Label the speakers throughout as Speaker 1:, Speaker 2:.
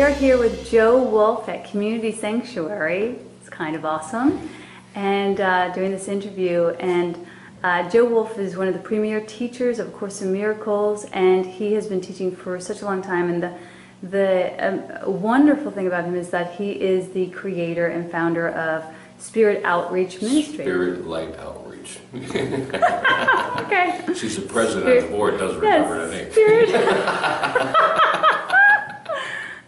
Speaker 1: are here with Joe Wolfe at Community Sanctuary. It's kind of awesome. And doing this interview. And Joe Wolfe is one of the premier teachers of A Course in Miracles, and he has been teaching for such a long time. And the wonderful thing about him is that he is the creator and founder of Spirit Outreach Ministry.
Speaker 2: Spirit Light Outreach.
Speaker 1: Okay.
Speaker 2: She's the president of the board, doesn't remember the name.
Speaker 1: Spirit.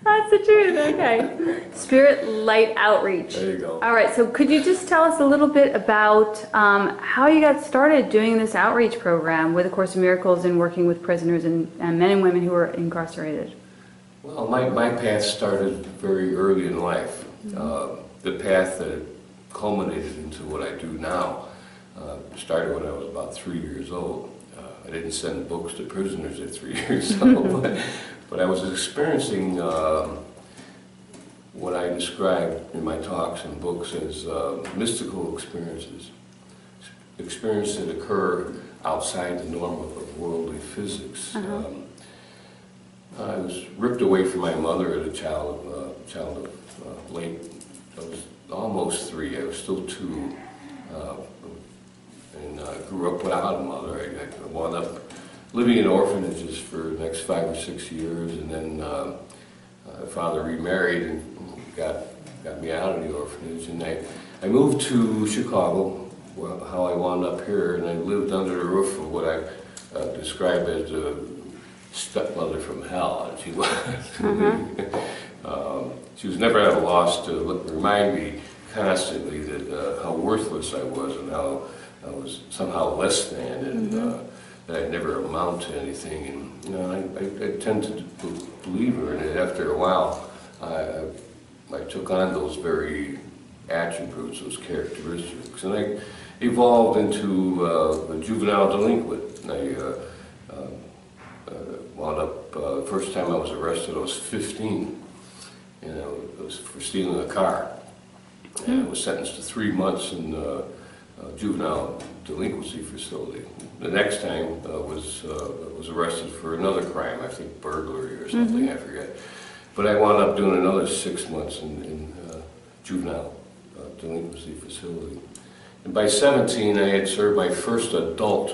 Speaker 1: That's the truth, okay. Spirit Light Outreach.
Speaker 2: There you go.
Speaker 1: All right, so could you just tell us a little bit about how you got started doing this outreach program with A Course in Miracles and working with prisoners and men and women who are incarcerated?
Speaker 2: Well, my path started very early in life. The path that culminated into what I do now started when I was about 3 years old. I didn't send books to prisoners at 3 years old, but I was experiencing what I described in my talks and books as mystical experiences that occur outside the norm of worldly physics. I was ripped away from my mother as a child of late. I was almost 3. I was still 2. And I grew up without a mother. I wound up living in orphanages for the next 5 or 6 years, and then my father remarried and got me out of the orphanage. And I moved to Chicago, how I wound up here, and I lived under the roof of what I describe as a stepmother from hell. And she was. She was never at a loss to remind me constantly that how worthless I was and how I was somehow less than, and that I'd never amount to anything. And I tend to believe her, and after a while, I took on those very attributes, those characteristics, and I evolved into a juvenile delinquent. I wound up, the first time I was arrested, I was 15, and it was for stealing a car. And I was sentenced to 3 months in juvenile delinquency facility. The next time was arrested for another crime, I think burglary or something, I forget. But I wound up doing another 6 months in juvenile delinquency facility. And by 17, I had served my first adult,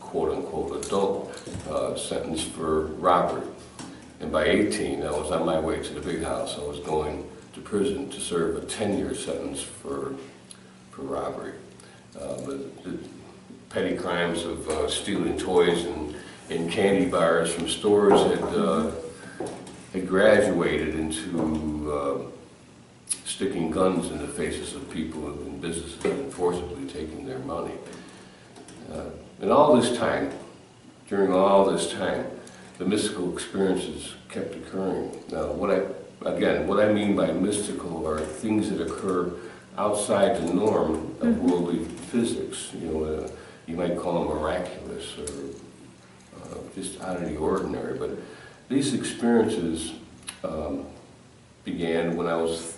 Speaker 2: quote-unquote adult, sentence for robbery. And by 18, I was on my way to the big house. I was going to prison to serve a 10-year sentence for robbery. But the petty crimes of stealing toys and candy bars from stores had graduated into sticking guns in the faces of people in businesses and forcibly taking their money. And all this time, during all this time, the mystical experiences kept occurring. Now, what I mean by mystical are things that occur outside the norm of worldly physics. You might call them miraculous or just out of the ordinary. But these experiences began when I was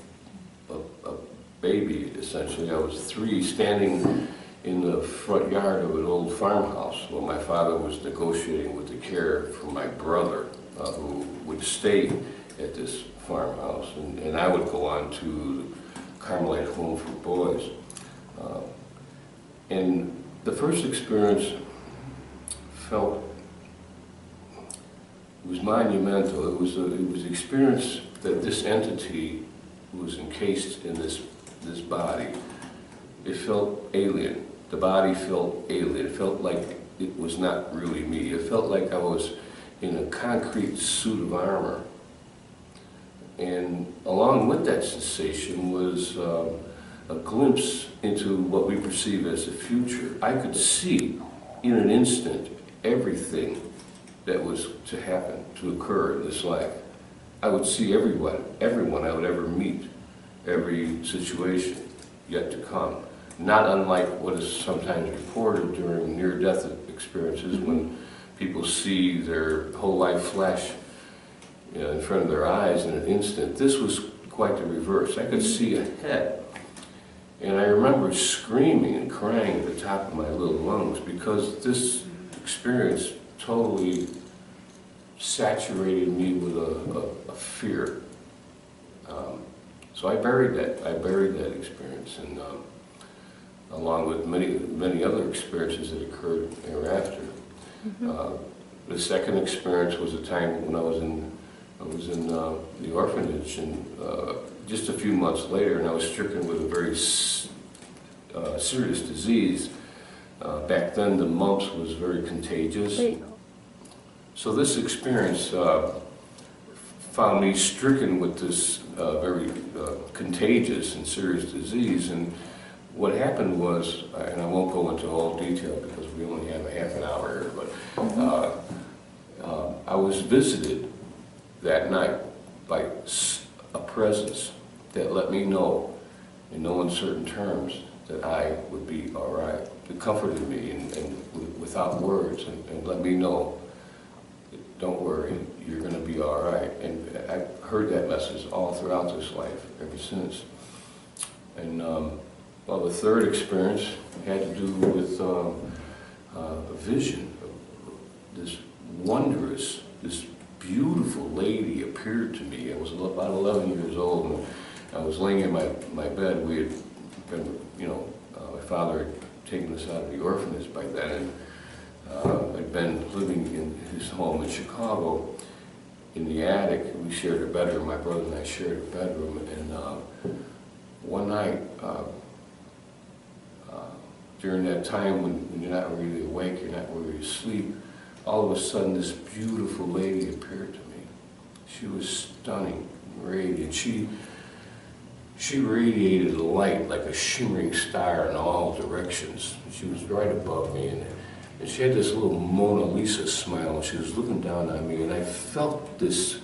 Speaker 2: a baby, essentially. I was 3, standing in the front yard of an old farmhouse while my father was negotiating with the care for my brother, who would stay at this farmhouse, and I would go on to the Carmelite Home for Boys. And the first experience was monumental. It was an experience that this entity was encased in this body. It felt alien. The body felt alien. It felt like it was not really me. It felt like I was in a concrete suit of armor. And along with that sensation was a glimpse into what we perceive as the future. I could see in an instant everything that was to happen, to occur in this life. I would see everyone I would ever meet, every situation yet to come. Not unlike what is sometimes reported during near-death experiences when people see their whole life flash in front of their eyes in an instant. This was quite the reverse. I could see ahead. And I remember screaming and crying at the top of my little lungs because this experience totally saturated me with a fear So I buried that. I buried that experience, and along with many other experiences that occurred thereafter. The second experience was a time when I was in the orphanage, and just a few months later, and I was stricken with a very serious disease. Back then, the mumps was very contagious. So this experience found me stricken with this very contagious and serious disease. And what happened was, and I won't go into all detail because we only have a half an hour here, but I was visited that night by a presence that let me know in no uncertain terms that I would be all right. It comforted me and without words, and let me know, don't worry, you're going to be all right. And I've heard that message all throughout this life ever since. And well, the third experience had to do with a vision. This wondrous, this beautiful lady appeared to me. I was about 11 years old, and I was laying in my bed. We had been, my father had taken us out of the orphanage by then, and I'd been living in his home in Chicago in the attic. We shared a bedroom. My brother and I shared a bedroom, and one night, during that time when you're not really awake, you're not really asleep, all of a sudden this beautiful lady appeared to me. She was stunning, radiant. She radiated light like a shimmering star in all directions. She was right above me, and she had this little Mona Lisa smile, and she was looking down on me, and I felt this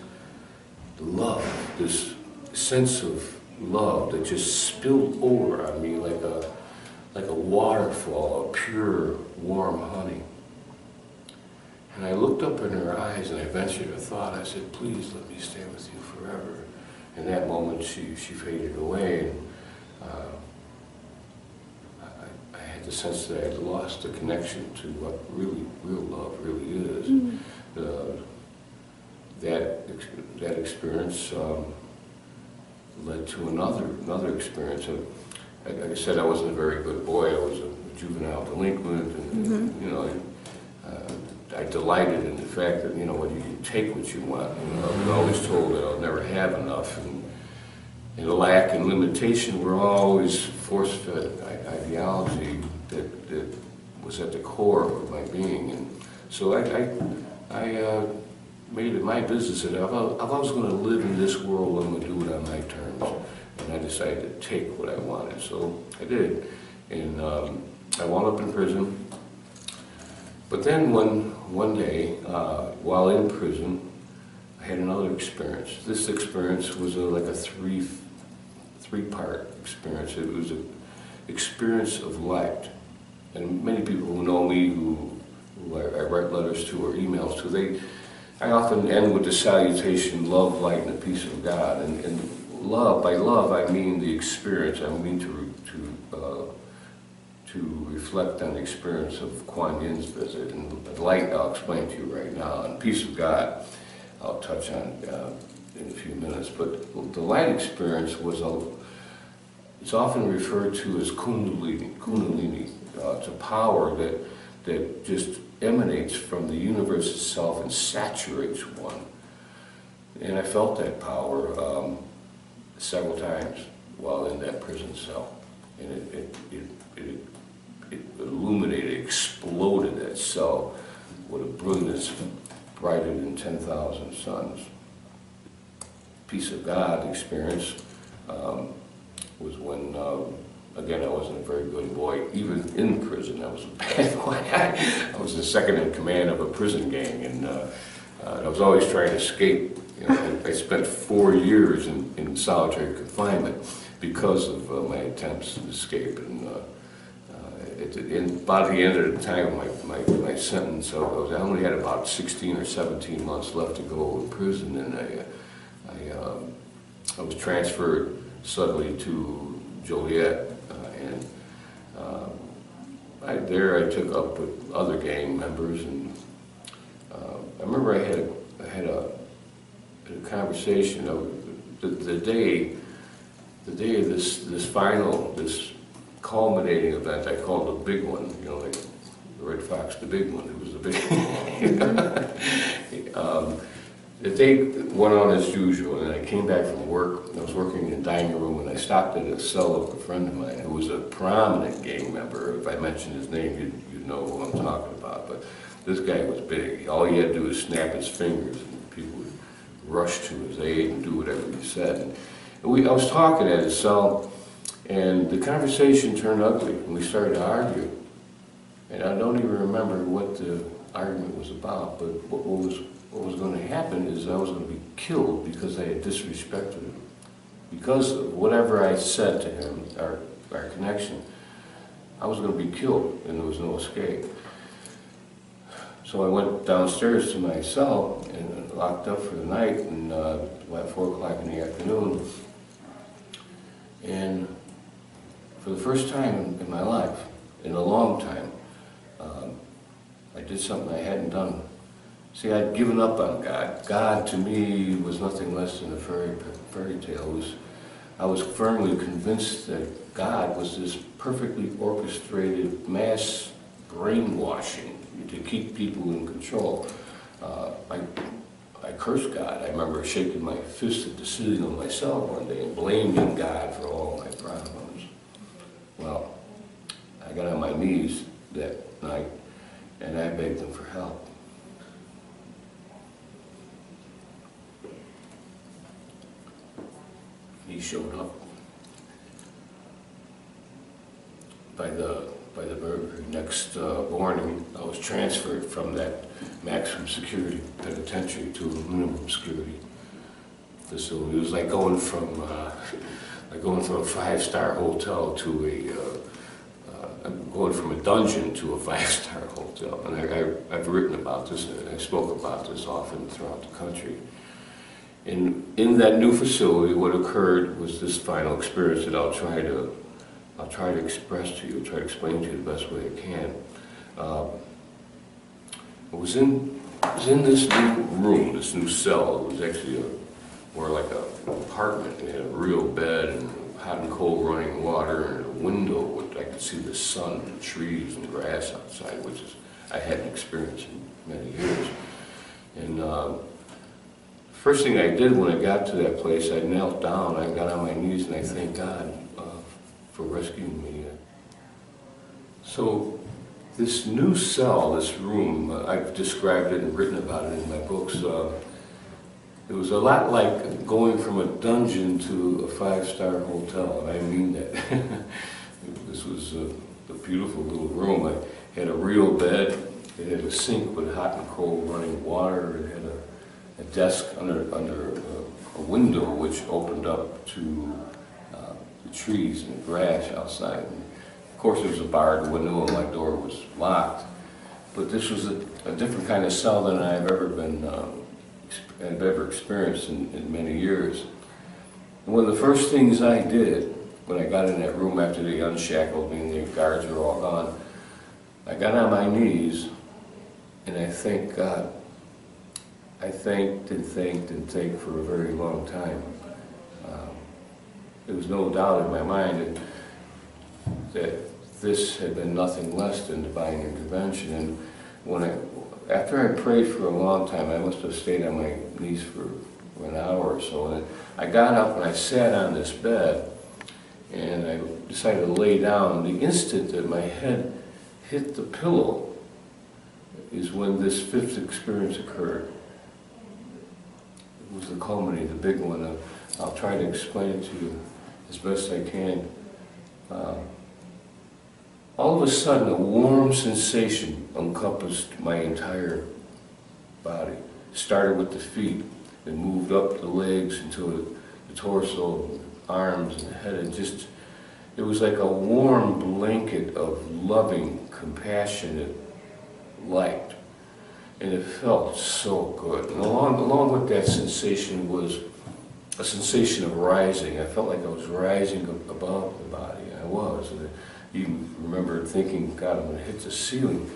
Speaker 2: love, this sense of love that just spilled over on me like a waterfall of pure, warm honey. And I looked up in her eyes, and I ventured a thought. I said, please let me stay with you forever. In that moment, she faded away, and I had the sense that I had lost the connection to what real love really is. That experience led to another experience. Like I said, I wasn't a very good boy. I was a juvenile delinquent, and I delighted in the fact that when you can take what you want. I was always told that I'll never have enough, and lack and limitation were always force-fed ideology that was at the core of my being. And so I made it my business that if I was going to live in this world, I'm going to do it on my terms. And I decided to take what I wanted, so I did. And I wound up in prison. But then one day, while in prison, I had another experience. This experience was like a three-part experience. It was an experience of light. And many people who know me, who I write letters to or emails to, I often end with the salutation, love, light, and the peace of God. And love, by love, I mean the experience. I mean to reflect on the experience of Kuan Yin's visit. And the light, I'll explain to you right now. And peace of God, I'll touch on in a few minutes. But the light experience was it's often referred to as Kundalini. It's a power that just emanates from the universe itself and saturates one. And I felt that power several times while in that prison cell. And it illuminated, exploded that cell with a brilliance brighter than 10,000 suns. Peace of God experience was when, again, I wasn't a very good boy. Even in prison, I was a bad boy. I was the second in command of a prison gang, and I was always trying to escape. I spent 4 years in solitary confinement because of my attempts to escape. And by the end of the time of my sentence, I only had about 16 or 17 months left to go in prison, and I was transferred suddenly to Joliet, and there I took up with other gang members, and I remember I had a conversation. the day of this culminating event, I called the big one, you know, like the Red Fox, the big one. It was the big. The day went on as usual, and I came back from work. I was working in the dining room, and I stopped at a cell of a friend of mine who was a prominent gang member. If I mentioned his name, you'd know who I'm talking about. But this guy was big. All he had to do was snap his fingers, and people would rush to his aid and do whatever he said. And I was talking at his cell, and the conversation turned ugly, and we started to argue. And I don't even remember what the argument was about, but what was going to happen is I was going to be killed because I had disrespected him. Because of whatever I said to him, our connection, I was going to be killed, and there was no escape. So I went downstairs to my cell and locked up for the night, and about 4 o'clock in the afternoon. And for the first time in my life, in a long time, I did something I hadn't done. See, I'd given up on God. God, to me, was nothing less than a fairy tale. I was firmly convinced that God was this perfectly orchestrated mass brainwashing to keep people in control. I cursed God. I remember shaking my fist at the ceiling of my cell one day and blaming God for all my problems. Well, I got on my knees that night and I begged him for help. He showed up. By the very next morning, I was transferred from that maximum security penitentiary to a minimum security facility. It was like going from a 5-star hotel to going from a dungeon to a 5-star hotel. And I've written about this, and I spoke about this often throughout the country. And in that new facility, what occurred was this final experience that I'll try to express to you, try to explain to you the best way I can. It was in this new room, this new cell. It was actually more like an apartment. It had a real bed and hot and cold running water and a window where I could see the sun and trees and grass outside, which I hadn't experienced in many years. And first thing I did when I got to that place, I knelt down, I got on my knees, and I thanked God for rescuing me. So this new cell, this room, I've described it and written about it in my books. It was a lot like going from a dungeon to a 5-star hotel, and I mean that. This was a beautiful little room. I had a real bed. It had a sink with hot and cold running water. It had a desk under a window which opened up to the trees and the grass outside. And of course, there was a barred window and my door was locked. But this was a different kind of cell than I've ever experienced in many years. And one of the first things I did when I got in that room after they unshackled me and the guards were all gone, I got on my knees and I thanked God. I thanked and thanked and thanked for a very long time. There was no doubt in my mind that this had been nothing less than divine intervention. And after I prayed for a long time, I must have stayed on my knees for an hour or so, and I got up and I sat on this bed, and I decided to lay down. The instant that my head hit the pillow is when this fifth experience occurred. It was the culminating, the big one. I'll try to explain it to you as best I can. All of a sudden, a warm sensation encompassed my entire body. Started with the feet, and moved up the legs into the torso, arms, and the head. It was like a warm blanket of loving, compassionate light. And it felt so good. And along with that sensation was a sensation of rising. I felt like I was rising above the body. I was. And I even remember thinking, God, I'm going to hit the ceiling.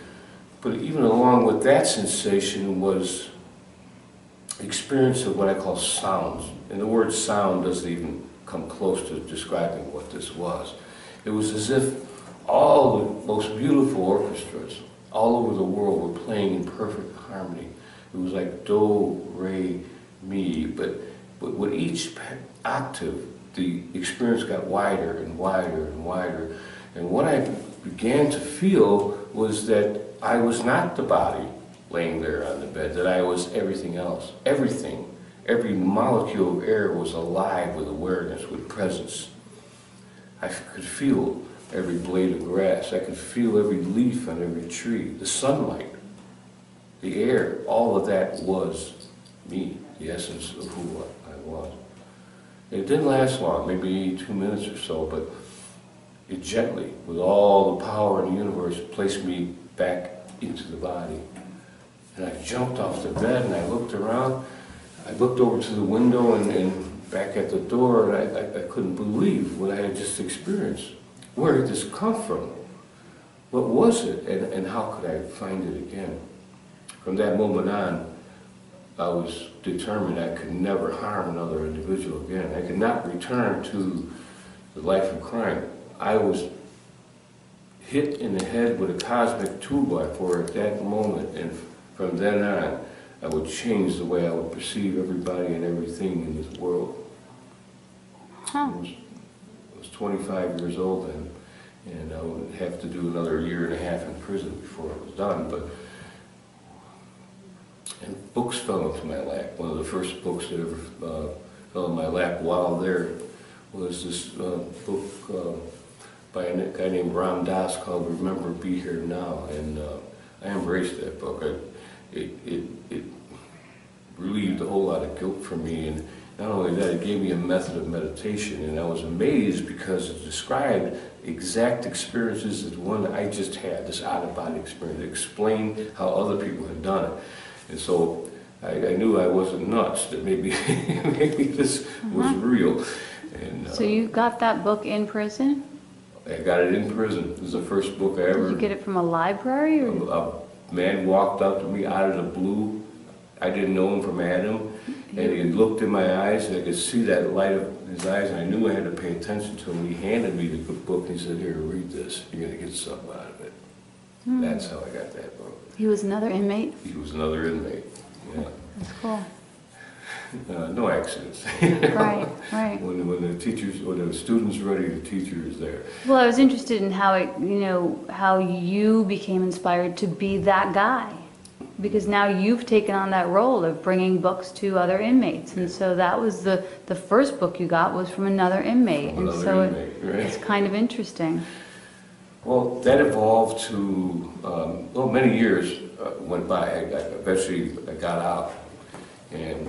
Speaker 2: But even along with that sensation was experience of what I call sounds. And the word sound doesn't even come close to describing what this was. It was as if all the most beautiful orchestras all over the world were playing in perfect harmony. It was like do, re, mi, but with each octave, the experience got wider and wider and wider. And what I began to feel was that I was not the body laying there on the bed, that I was everything else. Everything, every molecule of air was alive with awareness, with presence. I could feel every blade of grass. I could feel every leaf on every tree, the sunlight, the air, all of that was me, the essence of who I was. It didn't last long, maybe 2 minutes or so, but it gently, with all the power in the universe, placed me back into the body. And I jumped off the bed and I looked around. I looked over to the window and back at the door, and I couldn't believe what I had just experienced. Where did this come from? What was it, and how could I find it again? From that moment on, I was determined I could never harm another individual again. I could not return to the life of crime. I was hit in the head with a cosmic 2x4 at that moment, and from then on, I would change the way I would perceive everybody and everything in this world.
Speaker 1: Huh.
Speaker 2: I was 25 years old then, and I would have to do another 1.5 years in prison before it was done. And books fell into my lap. One of the first books that ever fell in my lap while there was this book by a guy named Ram Dass called Remember, Be Here Now. And I embraced that book. It relieved a whole lot of guilt from me. And not only that, it gave me a method of meditation. And I was amazed because it described exact experiences as one I just had, this out-of-body experience. It explained how other people had done it. And so I knew I wasn't nuts, that maybe maybe this was real. And,
Speaker 1: So you got that book in prison?
Speaker 2: I got it in prison. It was the first book I ever...
Speaker 1: Did you get it from a library? Or?
Speaker 2: A man walked up to me out of the blue. I didn't know him from Adam. And he looked in my eyes, and I could see that light of his eyes, and I knew I had to pay attention to him. He handed me the book, and he said, "Here, read this. You're going to get something out of it." That's how I got that book.
Speaker 1: He was another inmate?
Speaker 2: He was another inmate, yeah.
Speaker 1: That's cool.
Speaker 2: No accidents.
Speaker 1: Right, right.
Speaker 2: When the student's ready, the teacher is there.
Speaker 1: Well, I was interested in how how you became inspired to be that guy, because now you've taken on that role of bringing books to other inmates, and so that was the first book you got was from another inmate, it's kind of interesting.
Speaker 2: Well, that evolved to many years went by. Eventually I got out, and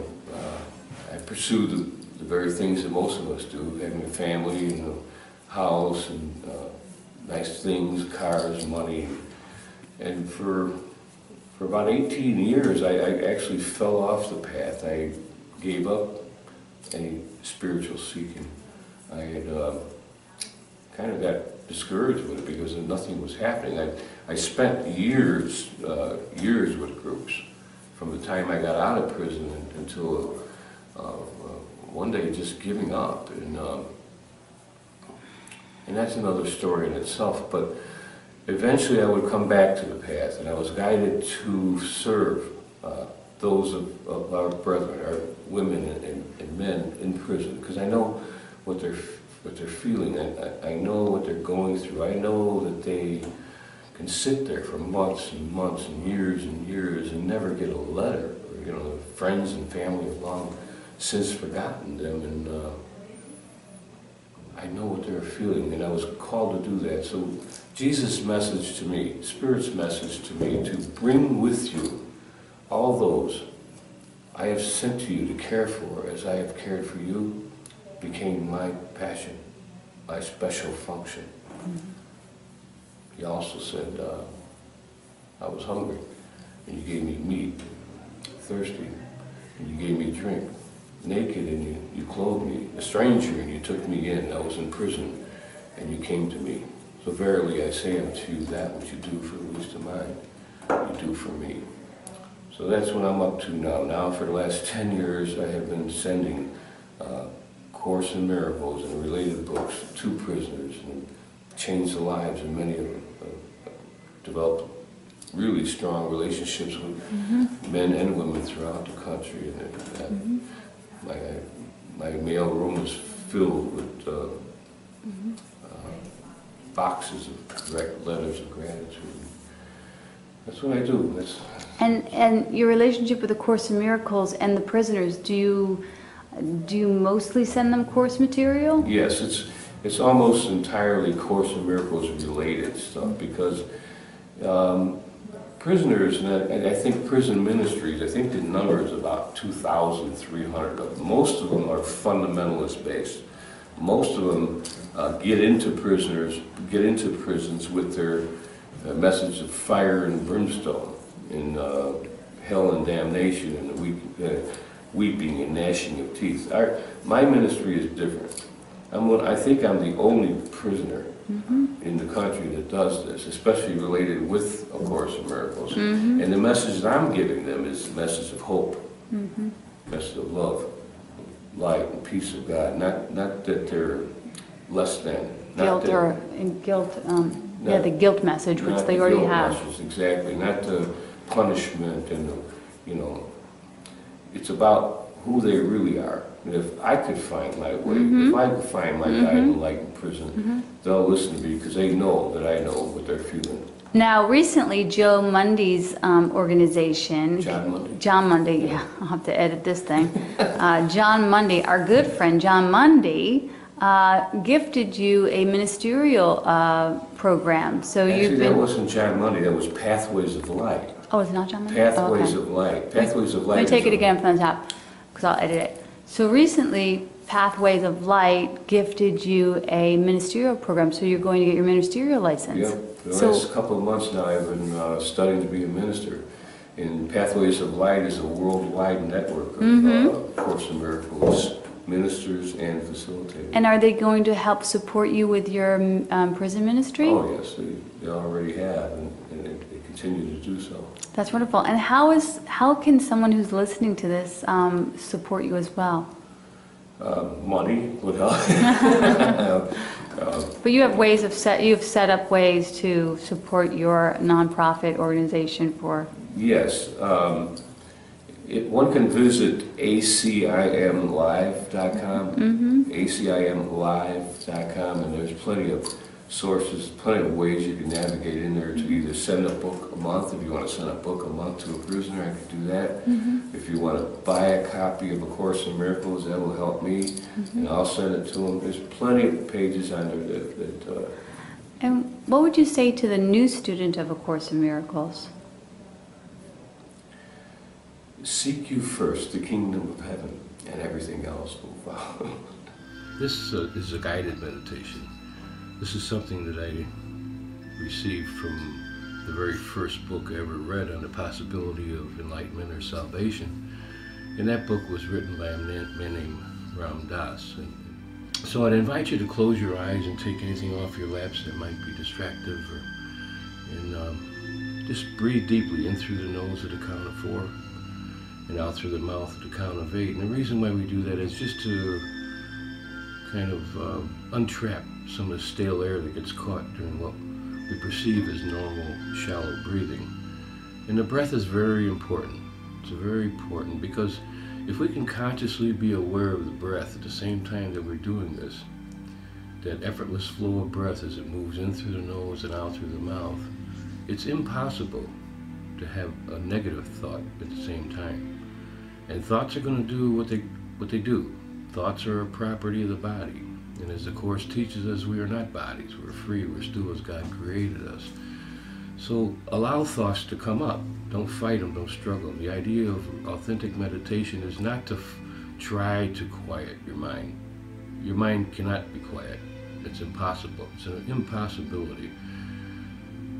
Speaker 2: I pursued the very things that most of us do, having a family and a house and nice things, cars, money. And for about 18 years, I actually fell off the path. I gave up any spiritual seeking. I had kind of got discouraged with it because nothing was happening. I spent years with groups, from the time I got out of prison until one day just giving up, and that's another story in itself. But eventually I would come back to the path, and I was guided to serve those of our brethren, our women and men in prison, because I know what they're feeling. I know what they're going through. I know that they can sit there for months and months and years and never get a letter. Or, friends and family have long since forgotten them, and I know what they're feeling, and I was called to do that. So Jesus' message to me, Spirit's message to me, to bring with you all those I have sent to you to care for as I have cared for you, became my passion, my special function. He also said, I was hungry, and you gave me meat, thirsty, and you gave me drink, naked, and you clothed me, a stranger, and you took me in. I was in prison, and you came to me. So verily I say unto you, that which you do for the least of mine, you do for me. So that's what I'm up to now. Now for the last 10 years I have been sending Course in Miracles and related books to prisoners and changed the lives of many of them. Developed really strong relationships with men and women throughout the country. And my mail room is filled with boxes of letters of gratitude. That's what I do.
Speaker 1: And your relationship with the Course in Miracles and the prisoners, do you mostly send them course material?
Speaker 2: Yes, it's almost entirely Course in Miracles related stuff, because prisoners, and I think prison ministries, I think the number is about 2,300 of them. Most of them are fundamentalist based. Most of them get into prisons with their message of fire and brimstone, and hell and damnation, and weeping and gnashing of teeth. My ministry is different. I think I'm the only prisoner in the country that does this, especially related with A Course in Miracles. And the message that I'm giving them is the message of hope, message of love, light, and peace of God. Not that they're less than.
Speaker 1: The guilt message, which they already have.
Speaker 2: Message, exactly. Not the punishment and it's about who they really are. And if I could find my way, if I could find my guiding light in prison, they'll listen to me because they know that I know what they're feeling.
Speaker 1: Now, recently, Joe Mundy's organization, John Mundy, yeah, I'll have to edit this thing. John Mundy, our good friend John Mundy, gifted you a ministerial program. So
Speaker 2: Actually, that wasn't John Mundy. That was Pathways of Light.
Speaker 1: Oh, it's not John Mundy?
Speaker 2: Pathways of Light. Pathways of Light.
Speaker 1: Let me take it again from the top, because I'll edit it. So recently, Pathways of Light gifted you a ministerial program, so you're going to get your ministerial license.
Speaker 2: Yeah, the last couple of months now I've been studying to be a minister. And Pathways of Light is a worldwide network of Course in Miracles ministers and facilitators.
Speaker 1: And are they going to help support you with your prison ministry?
Speaker 2: Oh yes, they already have, and they continue to do so.
Speaker 1: That's wonderful. And how can someone who's listening to this support you as well?
Speaker 2: Money would help.
Speaker 1: But you have you've set up ways to support your nonprofit organization for.
Speaker 2: Yes. One can visit acimlive.com, acimlive.com, and there's plenty of sources, plenty of ways you can navigate in there to either send a book a month. If you want to send a book a month to a prisoner, I could do that. If you want to buy a copy of A Course in Miracles, that will help me, and I'll send it to them. There's plenty of pages on there that
Speaker 1: And what would you say to the new student of A Course in Miracles?
Speaker 2: Seek you first the kingdom of heaven, and everything else will follow. This is a guided meditation. This is something that I received from the very first book I ever read on the possibility of enlightenment or salvation. And that book was written by a man named Ram Dass. And so I'd invite you to close your eyes and take anything off your laps that might be distractive, and just breathe deeply in through the nose at the count of 4. And out through the mouth at the count of 8. And the reason why we do that is just to kind of untrap some of the stale air that gets caught during what we perceive as normal, shallow breathing. And the breath is very important. It's very important because if we can consciously be aware of the breath at the same time that we're doing this, that effortless flow of breath as it moves in through the nose and out through the mouth, it's impossible to have a negative thought at the same time. And thoughts are going to do what they do. Thoughts are a property of the body. And as the Course teaches us, we are not bodies. We're free. We're still as God created us. So allow thoughts to come up. Don't fight them. Don't struggle. The idea of authentic meditation is not to try to quiet your mind. Your mind cannot be quiet. It's impossible. It's an impossibility.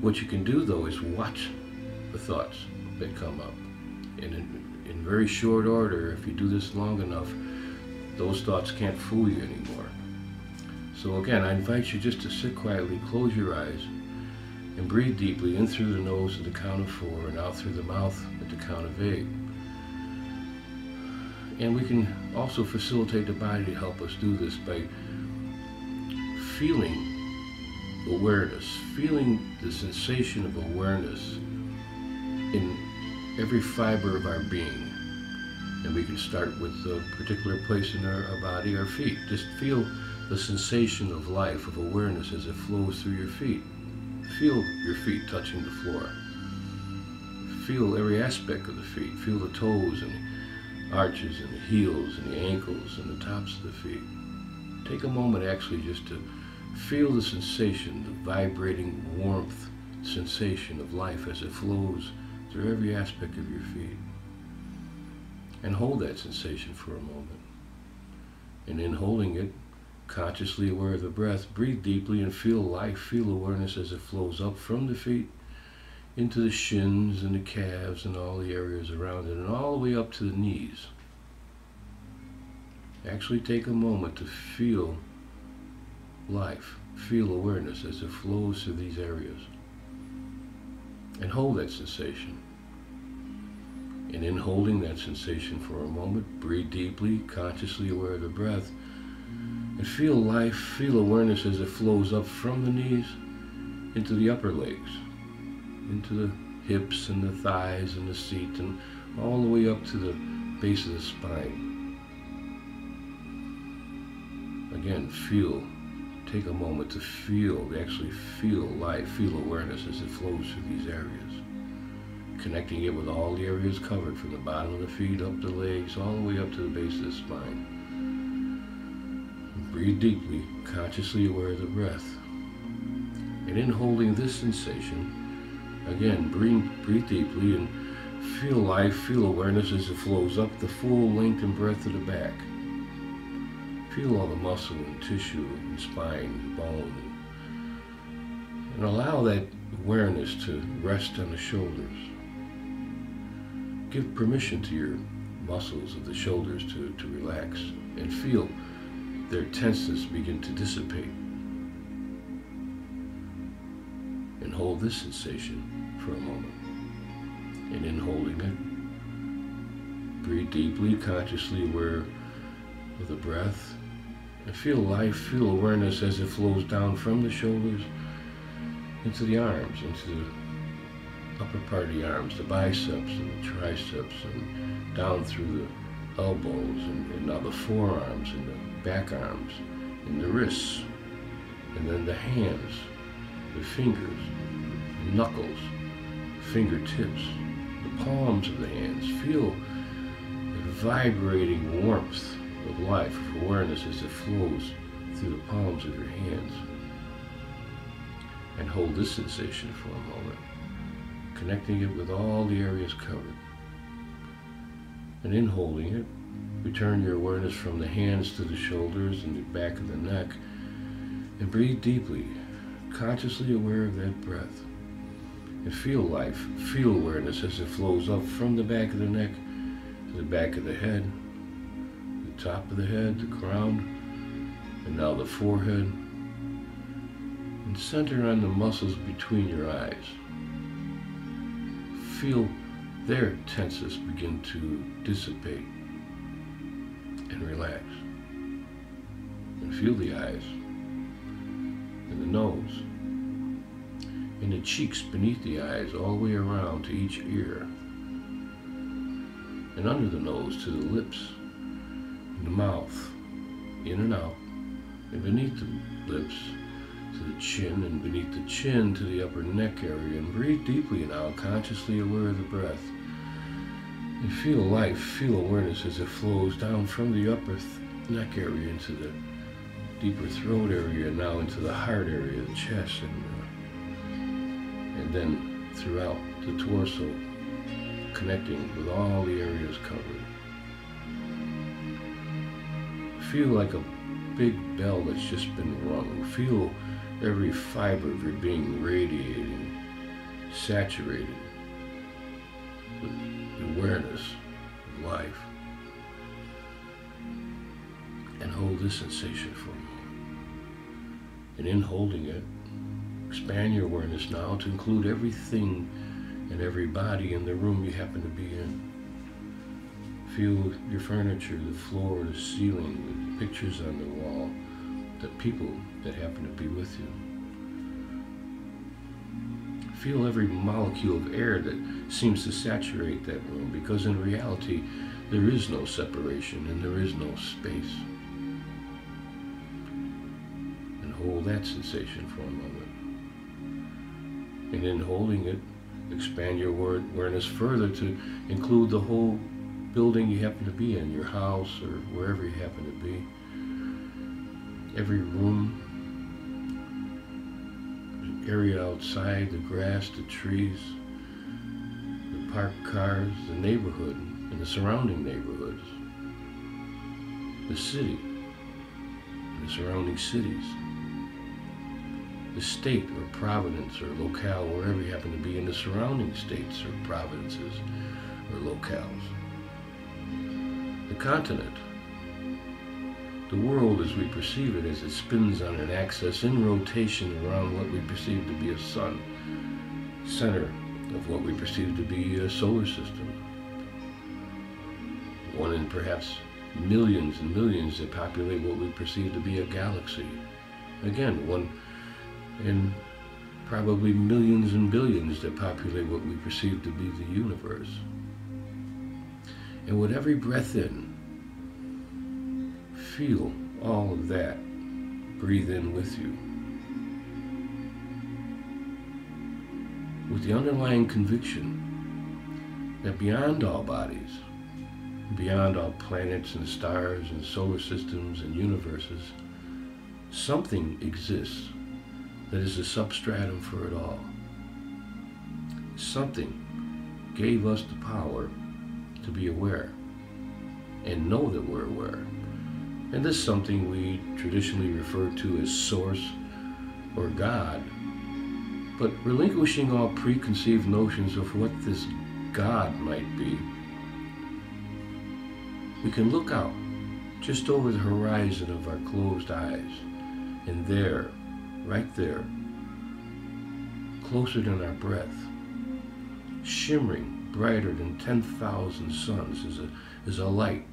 Speaker 2: What you can do, though, is watch the thoughts that come up. And in very short order, if you do this long enough, those thoughts can't fool you anymore. So again, I invite you just to sit quietly, close your eyes, And breathe deeply in through the nose at the count of 4 and out through the mouth at the count of 8. And we can also facilitate the body to help us do this by feeling awareness, feeling the sensation of awareness in every fiber of our being. And we can start with a particular place in our body, our feet. Just feel the sensation of life, of awareness as it flows through your feet. Feel your feet touching the floor. Feel every aspect of the feet. Feel the toes and the arches and the heels and the ankles and the tops of the feet. Take a moment actually just to feel the sensation, the vibrating warmth sensation of life as it flows through every aspect of your feet. And hold that sensation for a moment. And in holding it, consciously aware of the breath, breathe deeply and feel life, feel awareness as it flows up from the feet into the shins and the calves and all the areas around it and all the way up to the knees. Actually take a moment to feel life, feel awareness as it flows through these areas. And hold that sensation. And in holding that sensation for a moment, breathe deeply, consciously aware of the breath, and feel life, feel awareness as it flows up from the knees into the upper legs, into the hips and the thighs and the seat, and all the way up to the base of the spine. Again, take a moment to actually feel life, feel awareness as it flows through these areas, connecting it with all the areas covered from the bottom of the feet up the legs, all the way up to the base of the spine. Breathe deeply, consciously aware of the breath. And in holding this sensation, again, breathe deeply and feel life, feel awareness as it flows up the full length and breadth of the back. Feel all the muscle and tissue and spine and bone. And allow that awareness to rest on the shoulders. Give permission to your muscles of the shoulders to relax and feel their tenseness begin to dissipate. And hold this sensation for a moment. And in holding it, breathe deeply, consciously aware of the breath. And feel life, feel awareness as it flows down from the shoulders into the arms, into the upper part of the arms, the biceps and the triceps, and down through the elbows, and now the forearms and the back arms, and the wrists, and then the hands, the fingers, the knuckles, fingertips, the palms of the hands. Feel the vibrating warmth of life, of awareness as it flows through the palms of your hands. And hold this sensation for a moment, connecting it with all the areas covered. And in holding it, return your awareness from the hands to the shoulders and the back of the neck, and breathe deeply, consciously aware of that breath. And feel life, feel awareness as it flows up from the back of the neck to the back of the head, the top of the head, the crown, and now the forehead. And center on the muscles between your eyes. Feel their tenseness begin to dissipate and relax. And feel the eyes and the nose and the cheeks beneath the eyes all the way around to each ear, and under the nose to the lips and the mouth, in and out, and beneath the lips to the chin, and beneath the chin to the upper neck area. And breathe deeply now, consciously aware of the breath. And feel life, feel awareness as it flows down from the upper neck area into the deeper throat area, now into the heart area, the chest, and then throughout the torso, connecting with all the areas covered. Feel like a big bell that's just been rung. Feel every fiber of your being radiating, saturated with awareness of life. And hold this sensation for a moment. And in holding it, expand your awareness now to include everything and everybody in the room you happen to be in. Feel your furniture, the floor, the ceiling, the pictures on the wall, the people that happen to be with you. Feel every molecule of air that seems to saturate that room, because in reality, there is no separation and there is no space. And hold that sensation for a moment. And in holding it, expand your awareness further to include the whole building you happen to be in, your house or wherever you happen to be. Every room, the area outside, the grass, the trees, the parked cars, the neighborhood and the surrounding neighborhoods, the city and the surrounding cities, the state or province or locale, wherever you happen to be in the surrounding states or provinces or locales, the continent, the world as we perceive it, as it spins on an axis in rotation around what we perceive to be a sun, center of what we perceive to be a solar system. One in perhaps millions and millions that populate what we perceive to be a galaxy. Again, one in probably millions and billions that populate what we perceive to be the universe. And with every breath in, feel all of that breathe in with you, with the underlying conviction that beyond all bodies, beyond all planets and stars and solar systems and universes, something exists that is the substratum for it all. Something gave us the power to be aware and know that we're aware. And this is something we traditionally refer to as Source or God, but relinquishing all preconceived notions of what this God might be, we can look out just over the horizon of our closed eyes, and there, right there, closer than our breath, shimmering brighter than 10,000 suns, is a light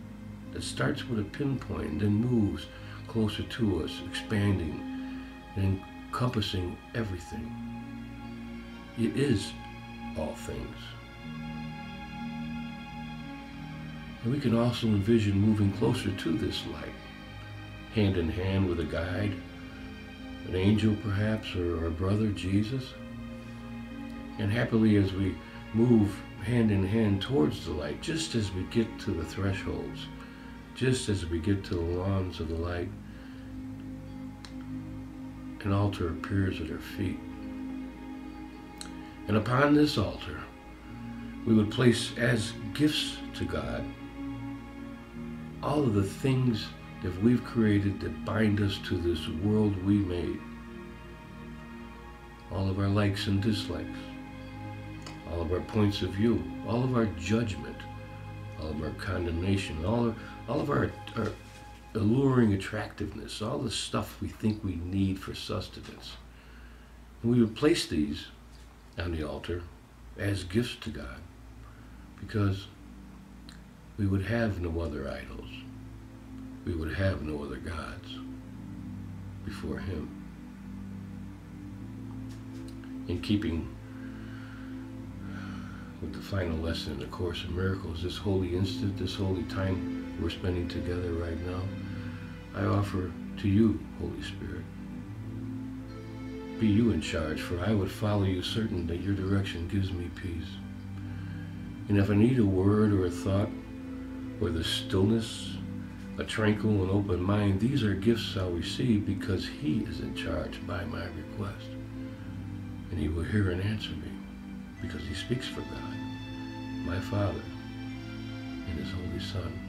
Speaker 2: that starts with a pinpoint and then moves closer to us, expanding and encompassing everything. It is all things. And we can also envision moving closer to this light, hand in hand with a guide, an angel perhaps, or our brother Jesus. And happily as we move hand in hand towards the light, just as we get to the thresholds, just as we get to the lawns of the light, an altar appears at our feet. And upon this altar, we would place as gifts to God all of the things that we've created that bind us to this world we made. All of our likes and dislikes, all of our points of view, all of our judgment, all of our condemnation, all of our alluring attractiveness, all the stuff we think we need for sustenance. And we would place these on the altar as gifts to God, because we would have no other idols. We would have no other gods before Him. In keeping with the final lesson in the Course in Miracles, this holy instant, this holy time we're spending together right now, I offer to you, Holy Spirit, be you in charge, for I would follow you, certain that your direction gives me peace. And if I need a word or a thought, or the stillness, a tranquil and open mind, these are gifts I'll receive, because He is in charge by my request. And He will hear and answer me, because He speaks for God, my Father, and His Holy Son.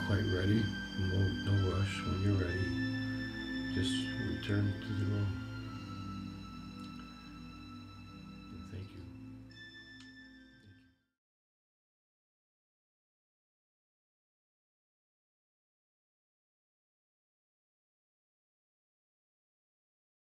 Speaker 3: quite ready. No rush. When you're ready, just return to the room.